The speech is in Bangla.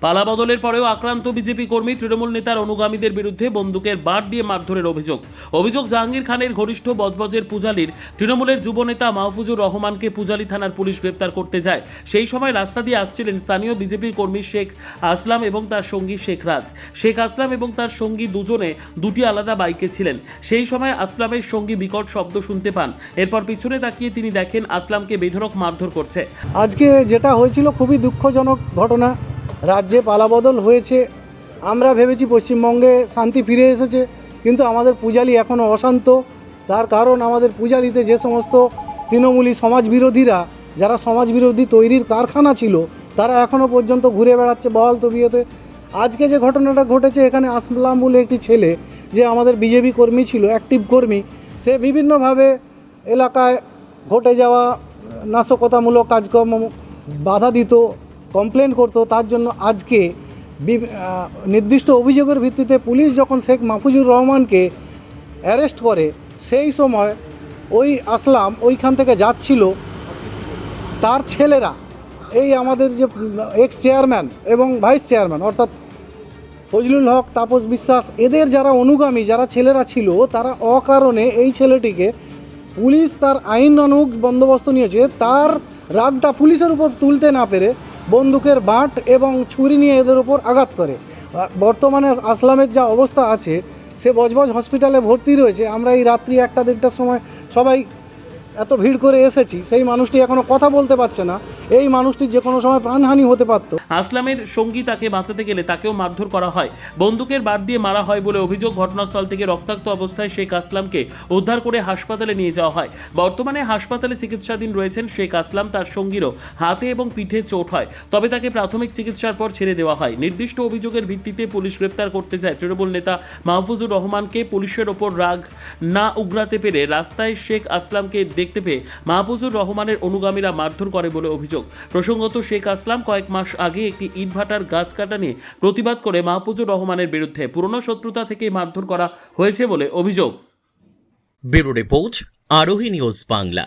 পালাবদলের পরেও আক্রান্ত বিজেপি কর্মী তৃণমূল নেতার অনুগামীদের বিরুদ্ধে বন্দুকের বাট দিয়ে মারধরের অভিযোগ জাহাঙ্গীর খানের ঘনিষ্ঠ বজবজের পূজালীর তৃণমূলের যুবনেতা মাহফুজুর রহমানকে পূজালী থানার পুলিশ গ্রেপ্তার করতে যায়। সেই সময় রাস্তা দিয়ে আসছিলেন স্থানীয় বিজেপি কর্মী শেখ আসলাম এবং তার সঙ্গী শেখ রাজ। শেখ আসলাম এবং তার সঙ্গী দুজনে দুটি আলাদা বাইকে ছিলেন। সেই সময় আসলামের সঙ্গী বিকট শব্দ শুনতে পান। এরপর পিছনে তাকিয়ে তিনি দেখেন আসলামকে বেধড়ক মারধর করছে। আজকে যেটা হয়েছিল খুবই দুঃখজনক ঘটনা। রাজ্যে পালাবদল হয়েছে, আমরা ভেবেছি পশ্চিমবঙ্গে শান্তি ফিরে এসেছে, কিন্তু আমাদের পূজালী এখনও অশান্ত। তার কারণ আমাদের পূজালীতে যে সমস্ত তৃণমূলী সমাজবিরোধীরা, যারা সমাজবিরোধী তৈরির কারখানা ছিল, তারা এখনও পর্যন্ত ঘুরে বেড়াচ্ছে বহাল তবিয়তে। আজকে যে ঘটনাটা ঘটেছে, এখানে আসলাম বলে একটি ছেলে, যে আমাদের বিজেপি কর্মী ছিল, অ্যাক্টিভ কর্মী, সে বিভিন্নভাবে এলাকায় ঘটে যাওয়া নাশকতামূলক কাজকর্ম বাধা দিত, কমপ্লেন করতো। তার জন্য আজকে নির্দিষ্ট অভিযোগের ভিত্তিতে পুলিশ যখন শেখ মাহফুজুর রহমানকে অ্যারেস্ট করে, সেই সময় ওই আসলাম ওইখান থেকে যাচ্ছিল, তার ছেলেরা, এই আমাদের যে এক্স চেয়ারম্যান এবং ভাইস চেয়ারম্যান অর্থাৎ ফজলুল হক, তাপস বিশ্বাস, এদের যারা অনুগামী যারা ছেলেরা ছিল, তারা অকারণে এই ছেলেটিকে, পুলিশ তার আইনানুগ বন্দোবস্ত নিয়েছে, তার রাগটা পুলিশের উপর তুলতে না পেরে বন্দুকের বাঁট এবং ছুরি নিয়ে এদের উপর আঘাত করে। বর্তমানে আসলামের যা অবস্থা আছে, সে বজবজ হসপিটালে ভর্তি রয়েছে। আমরা এই রাত্রি 1টা-1.5টার সময় সবাই এত ভিড় করে এসেছি, সেই মানুষটি এখনও কথা বলতে পারছে না। এই মানুষটি যে কোনো সময় প্রাণহানি হতে পারত। আসলামের সঙ্গী তাকে বাঁচাতে গেলে তাকেও মারধর করা হয়, বন্দুকের বাট দিয়ে মারা হয় বলে অভিযোগ। ঘটনাস্থল থেকে রক্তাক্ত অবস্থায় শেখ আসলামকে উদ্ধার করে হাসপাতালে নিয়ে যাওয়া হয়। বর্তমানে হাসপাতালে চিকিৎসাধীন রয়েছেন শেখ আসলাম। তার সঙ্গীরও হাতে এবং পিঠে চোট হয়, তবে তাকে প্রাথমিক চিকিৎসার পর ছেড়ে দেওয়া হয়। নির্দিষ্ট অভিযোগের ভিত্তিতে পুলিশ গ্রেপ্তার করতে যায় তৃণমূল নেতা মাহফুজুর রহমানকে। পুলিশের ওপর রাগ না উগরাতে পেরে রাস্তায় শেখ আসলামকে দেখতে পেয়ে মাহফুজুর রহমানের অনুগামীরা মারধর করে বলে অভিযোগ। প্রসঙ্গত, শেখ আসলাম কয়েক মাস আগে একটি ইটভাটার গাছ কাটা নিয়ে প্রতিবাদ করে মাহফুজুর রহমানের বিরুদ্ধে পুরনো শত্রুতা থেকে মারধর করা হয়েছে বলে অভিযোগ। ব্যুরো রিপোর্ট, আরোহী নিউজ বাংলা।